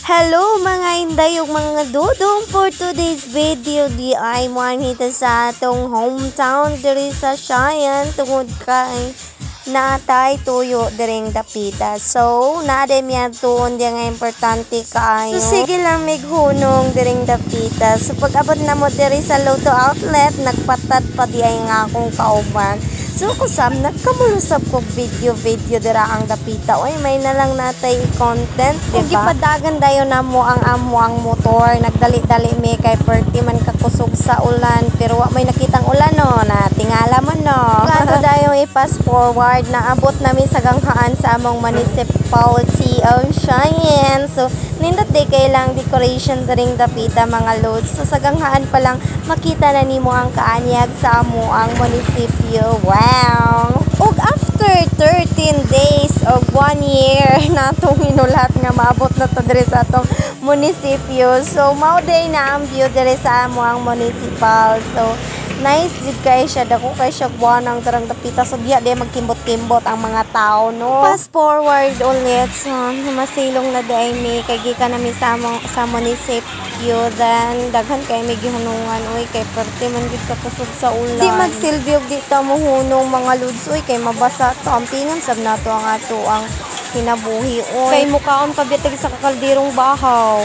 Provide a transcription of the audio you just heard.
Hello mga inday ug mga dudong, for today's video di ay manita sa atong hometown diri sa Siayan tungod kay natay tuyo diring dapita. So nade miya tuon di nga importante kaayo. So sige lang mighunong diring dapita. So pag abot na mo diri sa Lotto outlet, nagpatad pa di ay nga akong kauban. So kusam nagkamulusap ko video dira ang dapita. Oy may na lang natay content, di ba? Gipadagan dayon namo ang amo ang motor. Nagdali-dali mi kay perti man kakusog sa ulan, pero wa may nakitang ulan no. Na tingala man no. Plano dayon i-pass forward na abot nami sa ganghaan sa among municipality of Siayan. So nindot day kay lang decoration diring dapita mga loads. So sa ganghaan pa lang makita na nimo ang kaanyag sa amo ang munisipyo. Wow! Ug after 13 days of 1 year natong hinulat nga maabot na to diri sa atong munisipyo. So mao day na ang view diri sa amo ang municipal. So nice jud kay siya, dako kay siya buwanang tarang dapita. So diya day magkimbot-kimbot ang mga tao no. Fast forward ulit, so masilong na day mi kay gikan nami sa munisipyo. Then daghan kay may gihunungan oy kay perti man gid kakusog sa ulan. Di magsilbi og di ta mohunong mga lods oy kay mabasa ta. Ampingan sab nato ang ato ang kinabuhi oy. Kay mukaon pa bitag sa kakaldirong bahaw.